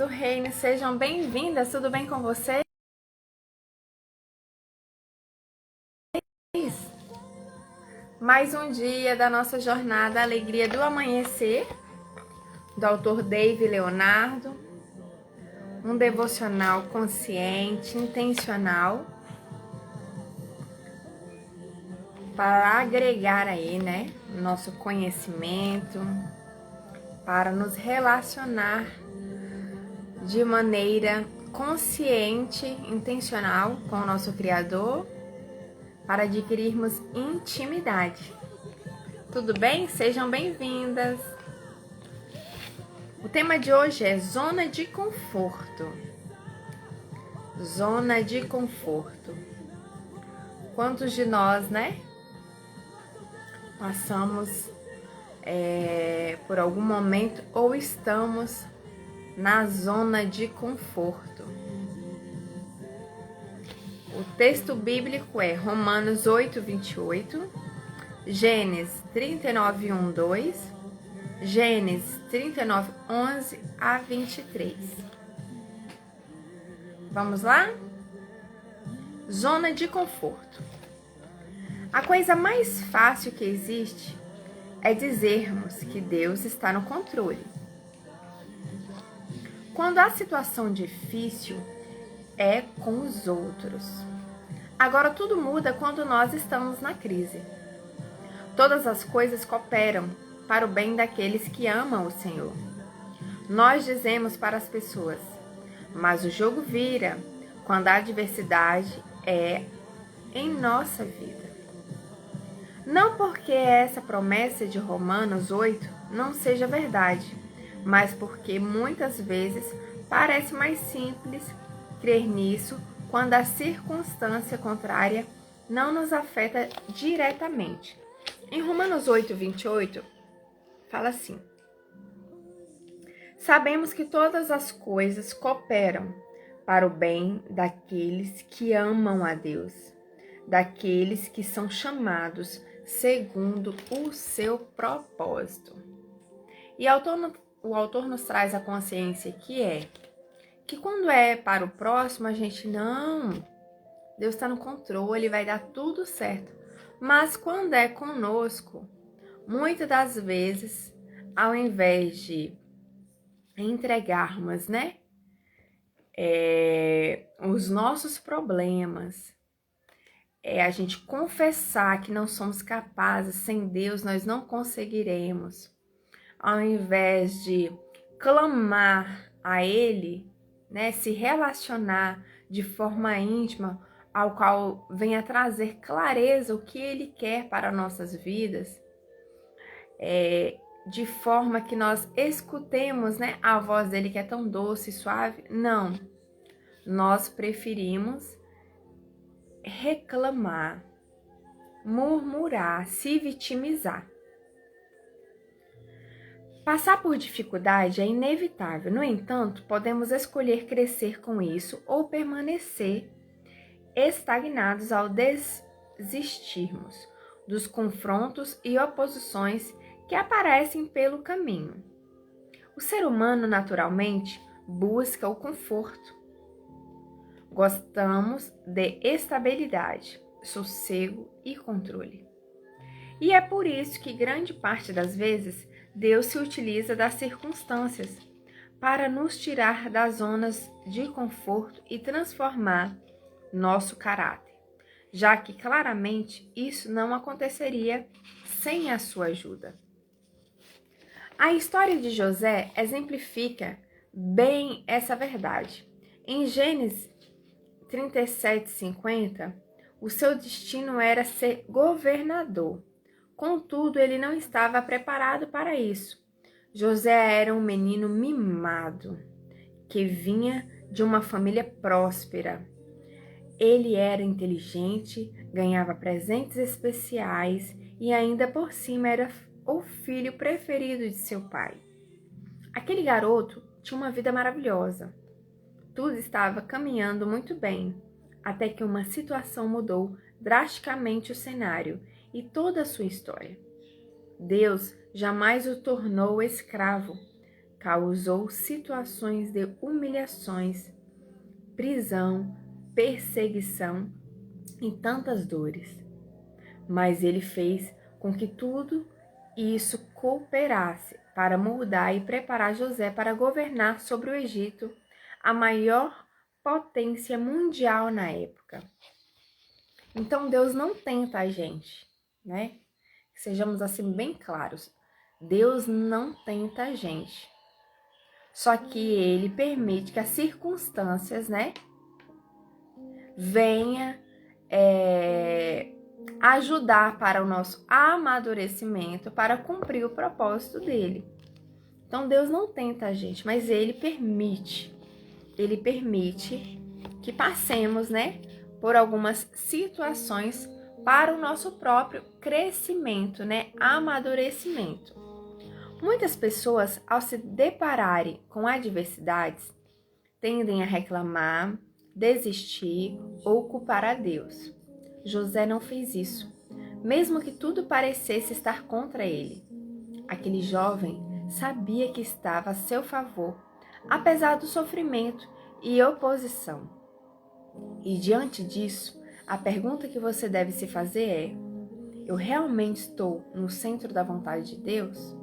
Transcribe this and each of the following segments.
do reino, sejam bem-vindas, tudo bem com vocês? Mais um dia da nossa jornada Alegria do Amanhecer, do autor Dave Leonardo, um devocional consciente, intencional, para agregar aí, nosso conhecimento, para nos relacionar de maneira consciente, intencional com o nosso Criador, para adquirirmos intimidade. Tudo bem? Sejam bem-vindas! O tema de hoje é zona de conforto. Zona de conforto. Quantos de nós, passamos por algum momento ou estamos na zona de conforto? O texto bíblico é Romanos 8, 28, Gênesis 39, 1, 2, Gênesis 39, 11 a 23. Vamos lá? Zona de conforto. A coisa mais fácil que existe é dizermos que Deus está no controle. Quando a situação difícil é com os outros. Agora tudo muda quando nós estamos na crise. Todas as coisas cooperam para o bem daqueles que amam o Senhor. Nós dizemos para as pessoas, mas o jogo vira quando a adversidade é em nossa vida. Não porque essa promessa de Romanos 8 não seja verdade, mas porque muitas vezes parece mais simples crer nisso quando a circunstância contrária não nos afeta diretamente. Em Romanos 8, 28, fala assim: sabemos que todas as coisas cooperam para o bem daqueles que amam a Deus, daqueles que são chamados segundo o seu propósito. E o autor nos traz a consciência que quando é para o próximo, a gente Deus está no controle, vai dar tudo certo. Mas quando é conosco, muitas das vezes, ao invés de entregarmos, os nossos problemas, a gente confessar que não somos capazes, sem Deus nós não conseguiremos. Ao invés de clamar a Ele, se relacionar de forma íntima, ao qual venha trazer clareza o que Ele quer para nossas vidas, de forma que nós escutemos, a voz dele que é tão doce e suave. Não, nós preferimos reclamar, murmurar, se vitimizar. Passar por dificuldade é inevitável, no entanto, podemos escolher crescer com isso ou permanecer estagnados ao desistirmos dos confrontos e oposições que aparecem pelo caminho. O ser humano, naturalmente, busca o conforto. Gostamos de estabilidade, sossego e controle. E é por isso que grande parte das vezes Deus se utiliza das circunstâncias para nos tirar das zonas de conforto e transformar nosso caráter, já que claramente isso não aconteceria sem a sua ajuda. A história de José exemplifica bem essa verdade. Em Gênesis 37:50, o seu destino era ser governador. Contudo, ele não estava preparado para isso. José era um menino mimado, que vinha de uma família próspera. Ele era inteligente, ganhava presentes especiais e ainda por cima era o filho preferido de seu pai. Aquele garoto tinha uma vida maravilhosa. Tudo estava caminhando muito bem, até que uma situação mudou drasticamente o cenário e toda a sua história. Deus jamais o tornou escravo, causou situações de humilhações, prisão, perseguição e tantas dores. Mas ele fez com que tudo isso cooperasse para moldar e preparar José para governar sobre o Egito, a maior potência mundial na época. Então Deus não tenta a gente, né? Sejamos assim bem claros. Deus não tenta a gente. Só que ele permite que as circunstâncias, né, venha ajudar para o nosso amadurecimento, para cumprir o propósito dele. Então Deus não tenta a gente, mas ele permite que passemos, né, por algumas situações para o nosso próprio crescimento, né, amadurecimento. Muitas pessoas, ao se depararem com adversidades, tendem a reclamar, desistir ou culpar a Deus. José não fez isso, mesmo que tudo parecesse estar contra ele. Aquele jovem sabia que estava a seu favor, apesar do sofrimento e oposição. E diante disso, a pergunta que você deve se fazer é: eu realmente estou no centro da vontade de Deus?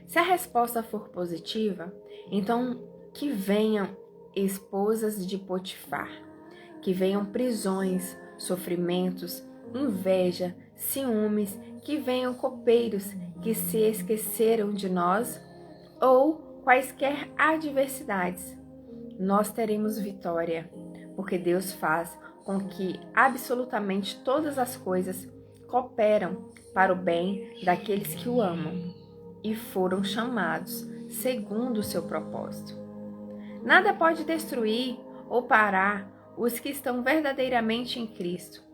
Se a resposta for positiva, então que venham esposas de Potifar, que venham prisões, sofrimentos, inveja, ciúmes, que venham copeiros que se esqueceram de nós ou quaisquer adversidades. Nós teremos vitória, porque Deus faz com que absolutamente todas as coisas cooperam para o bem daqueles que o amam e foram chamados segundo o seu propósito. Nada pode destruir ou parar os que estão verdadeiramente em Cristo.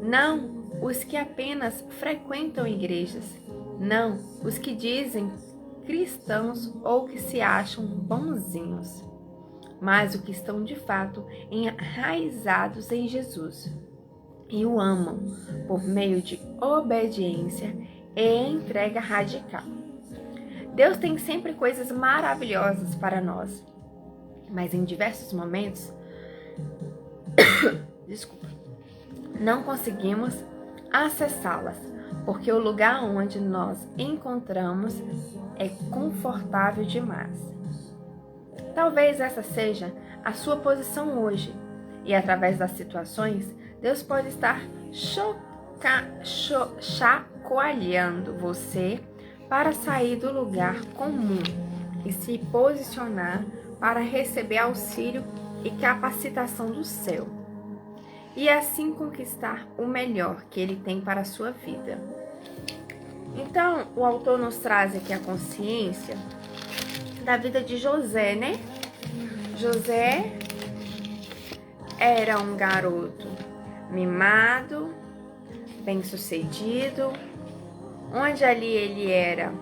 Não os que apenas frequentam igrejas. Não os que dizem cristãos ou que se acham bonzinhos. Mas os que estão de fato enraizados em Jesus e o amam por meio de obediência e entrega radical. Deus tem sempre coisas maravilhosas para nós, mas em diversos momentos, não conseguimos acessá-las, porque o lugar onde nós encontramos é confortável demais. Talvez essa seja a sua posição hoje, e através das situações, Deus pode estar chacoalhando você para sair do lugar comum e se posicionar para receber auxílio e capacitação do céu, e assim conquistar o melhor que Ele tem para a sua vida. Então, o autor nos traz aqui a consciência da vida de José, né? José era um garoto mimado, bem-sucedido, onde ali ele era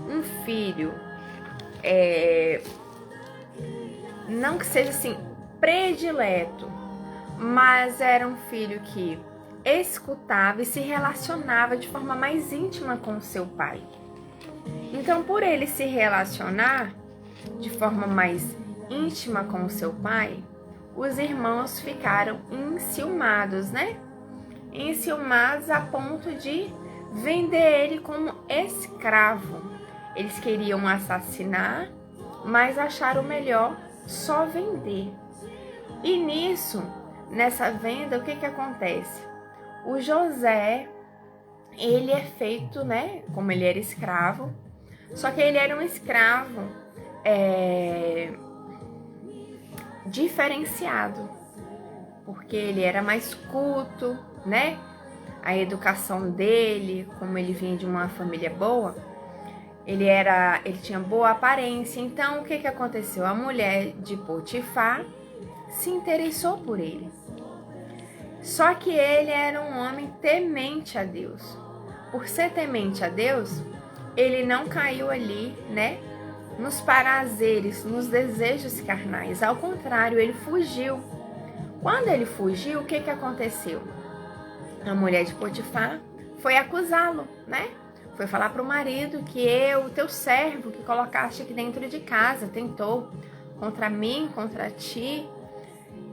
um filho, não que seja assim predileto, mas era um filho que escutava e se relacionava de forma mais íntima com o seu pai. Então, por ele se relacionar de forma mais íntima com o seu pai, os irmãos ficaram enciumados, né? Enciumados a ponto de vender ele como escravo. Eles queriam assassinar, mas acharam melhor só vender. E nessa venda, o que acontece? O José, ele é feito, né? Como ele era escravo, só que ele era um escravo diferenciado, porque ele era mais culto, né? A educação dele, como ele vinha de uma família boa, ele tinha boa aparência. Então, o que aconteceu? A mulher de Potifar se interessou por ele. Só que ele era um homem temente a Deus. Por ser temente a Deus, ele não caiu ali, né, nos prazeres, nos desejos carnais. Ao contrário, ele fugiu. Quando ele fugiu, o que aconteceu? A mulher de Potifar foi acusá-lo, né? Foi falar para o marido que o teu servo que colocaste aqui dentro de casa, tentou contra mim, contra ti,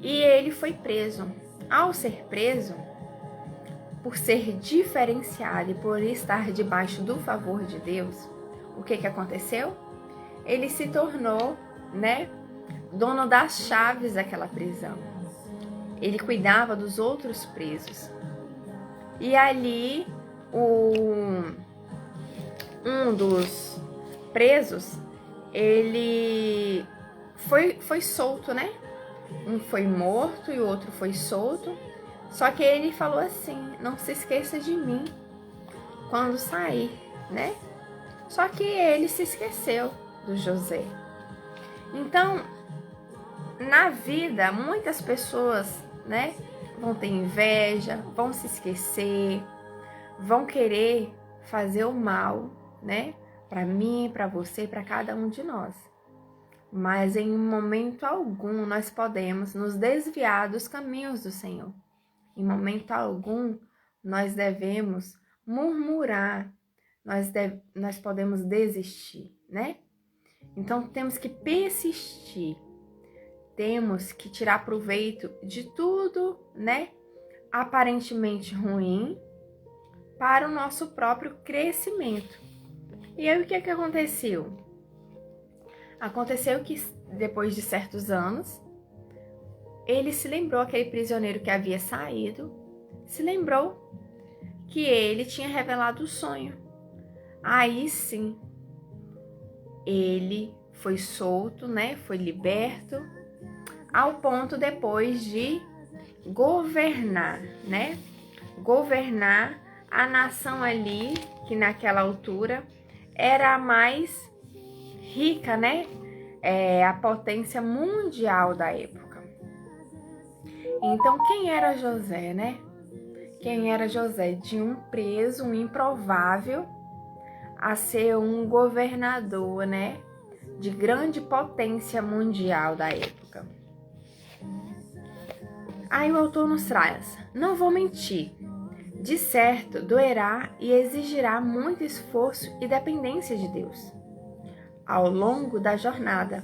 e ele foi preso. Ao ser preso, por ser diferenciado e por estar debaixo do favor de Deus, o que aconteceu? Ele se tornou, dono das chaves daquela prisão. Ele cuidava dos outros presos. E ali, um dos presos, ele foi solto, Um foi morto e o outro foi solto. Só que ele falou assim: não se esqueça de mim quando sair, Só que ele se esqueceu do José. Então, na vida, muitas pessoas, vão ter inveja, vão se esquecer, vão querer fazer o mal, para mim, para você, para cada um de nós. Mas em momento algum nós podemos nos desviar dos caminhos do Senhor. Em momento algum nós devemos murmurar, nós podemos desistir, Então temos que persistir, temos que tirar proveito de tudo, aparentemente ruim, para o nosso próprio crescimento. E aí o que aconteceu? Aconteceu que depois de certos anos, ele se lembrou, aquele prisioneiro que havia saído, se lembrou que ele tinha revelado o sonho. Aí sim, ele foi solto, foi liberto, ao ponto depois de governar, Governar a nação ali, que naquela altura era a mais rica, a potência mundial da época. Então, quem era José, Quem era José? De um preso, um improvável, a ser um governador, de grande potência mundial da época. Aí o autor nos traz: não vou mentir, de certo doerá e exigirá muito esforço e dependência de Deus ao longo da jornada,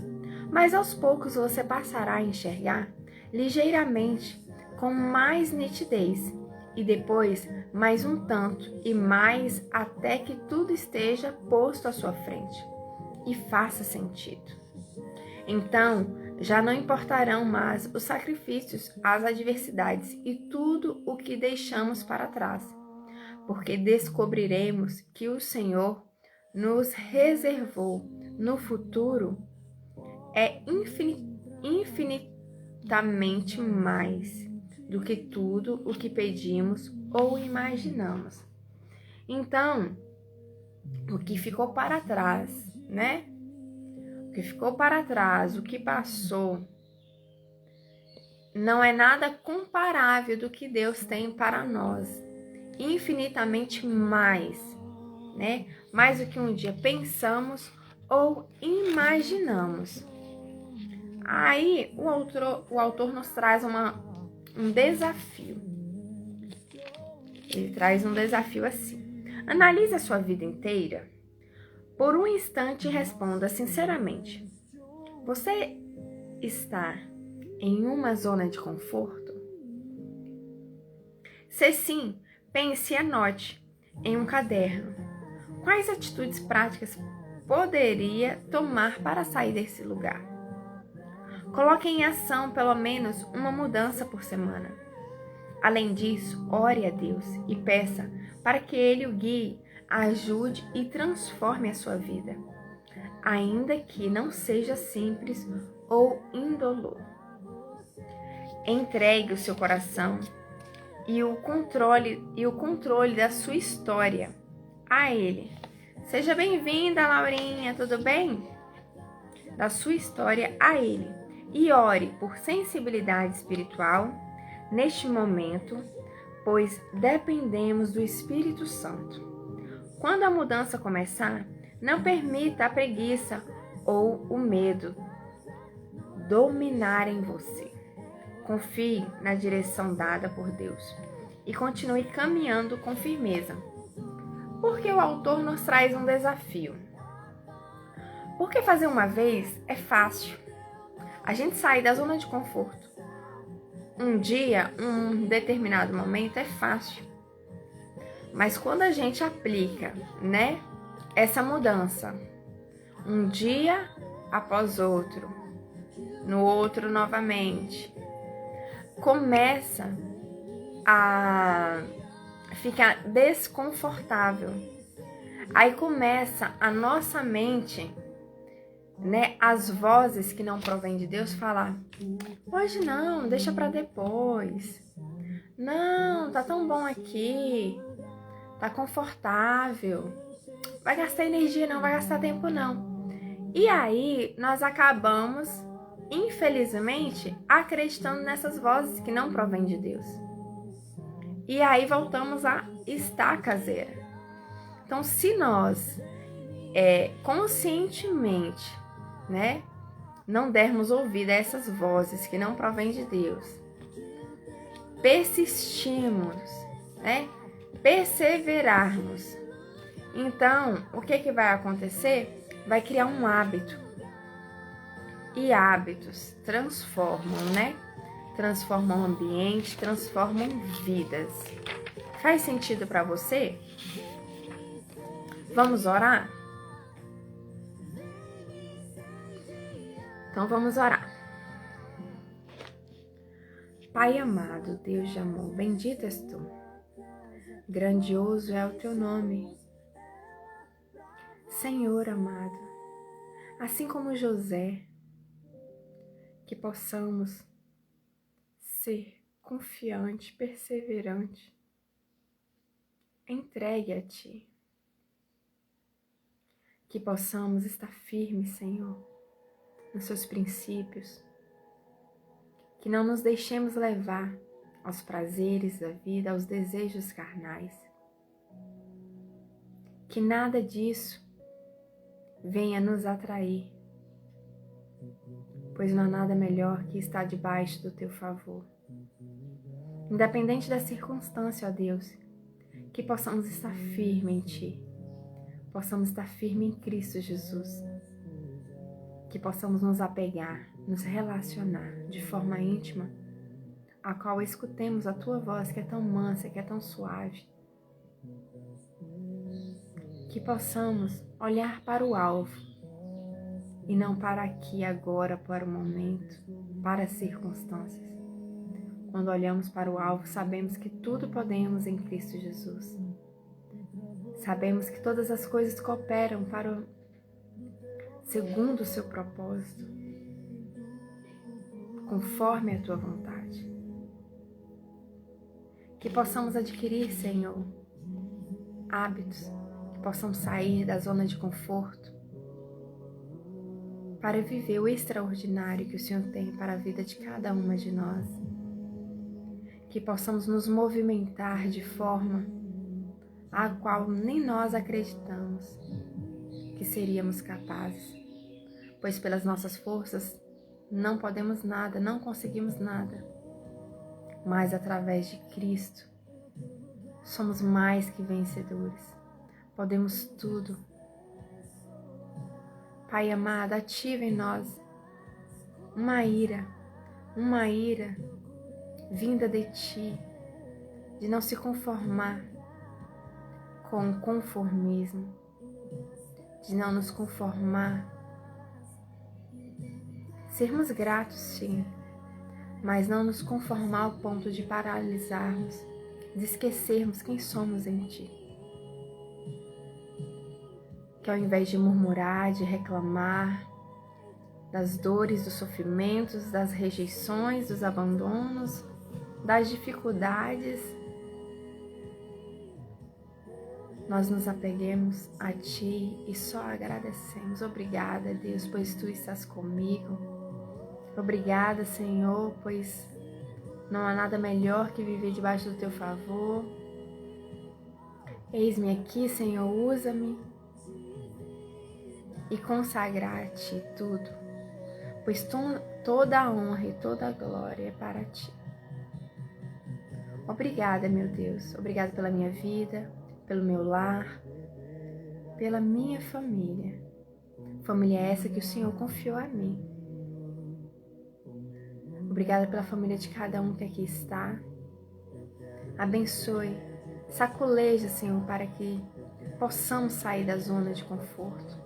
mas aos poucos você passará a enxergar ligeiramente, com mais nitidez, e depois mais um tanto e mais, até que tudo esteja posto à sua frente e faça sentido. Então, já não importarão mais os sacrifícios, as adversidades e tudo o que deixamos para trás, porque descobriremos que o Senhor nos reservou no futuro infinitamente mais do que tudo o que pedimos ou imaginamos. Então, o que ficou para trás, O que ficou para trás, o que passou, não é nada comparável do que Deus tem para nós. Infinitamente mais, Mais do que um dia pensamos ou imaginamos. Aí o autor nos traz um desafio. Ele traz um desafio assim: analise a sua vida inteira. Por um instante responda sinceramente: você está em uma zona de conforto? Se sim, pense e anote em um caderno quais atitudes práticas poderia tomar para sair desse lugar. Coloque em ação pelo menos uma mudança por semana. Além disso, ore a Deus e peça para que Ele o guie, ajude e transforme a sua vida, ainda que não seja simples ou indolor. Entregue o seu coração e o controle da sua história a Ele. Seja bem-vinda, Laurinha, tudo bem? Da sua história a Ele. E ore por sensibilidade espiritual neste momento, pois dependemos do Espírito Santo. Quando a mudança começar, não permita a preguiça ou o medo dominarem você. Confie na direção dada por Deus e continue caminhando com firmeza. Porque o autor nos traz um desafio. Porque fazer uma vez é fácil. A gente sai da zona de conforto. Um dia, um determinado momento é fácil. Mas quando a gente aplica, né, essa mudança, um dia após outro, no outro novamente, começa a ficar desconfortável. Aí começa a nossa mente, né, as vozes que não provêm de Deus falar: hoje não, deixa pra depois. Não, tá tão bom aqui, tá confortável. Vai gastar energia não, vai gastar tempo não. E aí nós acabamos, infelizmente, acreditando nessas vozes que não provêm de Deus. E aí voltamos à estaca zero. Então, se nós conscientemente, né, não dermos ouvido a essas vozes que não provêm de Deus, persistimos, né, perseverarmos, então o que vai acontecer? Vai criar um hábito. E hábitos transformam, né? Transformam o ambiente, transformam vidas. Faz sentido para você? Vamos orar? Então vamos orar. Pai amado, Deus de amor, bendito és tu. Grandioso é o teu nome. Senhor amado, assim como José, que possamos ser confiante, perseverante, entregue a ti. Que possamos estar firmes, Senhor, nos seus princípios. Que não nos deixemos levar aos prazeres da vida, aos desejos carnais. Que nada disso venha nos atrair, pois não há nada melhor que estar debaixo do teu favor. Independente da circunstância, ó Deus, que possamos estar firmes em ti, possamos estar firmes em Cristo Jesus, que possamos nos apegar, nos relacionar de forma íntima, a qual escutemos a tua voz que é tão mansa, que é tão suave, que possamos olhar para o alvo e não para aqui, agora, para o momento, para as circunstâncias. Quando olhamos para o alvo, sabemos que tudo podemos em Cristo Jesus. Sabemos que todas as coisas cooperam para segundo o seu propósito, conforme a tua vontade. Que possamos adquirir, Senhor, hábitos, que possamos sair da zona de conforto para viver o extraordinário que o Senhor tem para a vida de cada uma de nós. Que possamos nos movimentar de forma a qual nem nós acreditamos que seríamos capazes, pois pelas nossas forças não podemos nada, não conseguimos nada, mas através de Cristo somos mais que vencedores, podemos tudo. Pai amado, ativa em nós uma ira vinda de ti, de não se conformar com o conformismo, de não nos conformar, sermos gratos sim, mas não nos conformar ao ponto de paralisarmos, de esquecermos quem somos em ti. Que ao invés de murmurar, de reclamar das dores, dos sofrimentos, das rejeições, dos abandonos, das dificuldades, nós nos apeguemos a ti e só agradecemos. Obrigada, Deus, pois tu estás comigo. Obrigada, Senhor, pois não há nada melhor que viver debaixo do teu favor. Eis-me aqui, Senhor, usa-me e consagrar a ti tudo, pois toda a honra e toda a glória é para ti. Obrigada, meu Deus, obrigada pela minha vida, pelo meu lar, pela minha família. Família essa que o Senhor confiou a mim. Obrigada pela família de cada um que aqui está. Abençoe, saculeja, Senhor, para que possamos sair da zona de conforto,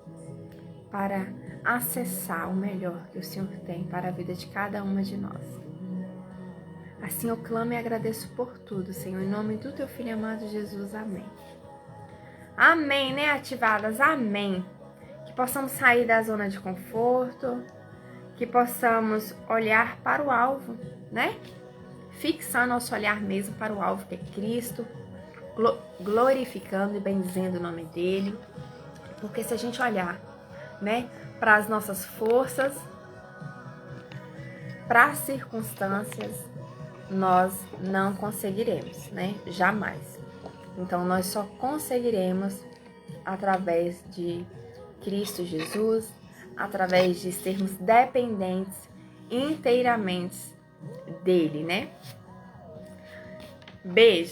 para acessar o melhor que o Senhor tem para a vida de cada uma de nós. Assim eu clamo e agradeço por tudo, Senhor, em nome do Teu Filho amado Jesus. Amém. Amém, né, ativadas? Amém. Que possamos sair da zona de conforto, que possamos olhar para o alvo, né? Fixar nosso olhar mesmo para o alvo que é Cristo, glorificando e bendizendo o nome dele. Porque se a gente olhar, né, para as nossas forças, para as circunstâncias, nós não conseguiremos, né? Jamais. Então, nós só conseguiremos através de Cristo Jesus, através de sermos dependentes inteiramente dele, né? Beijo!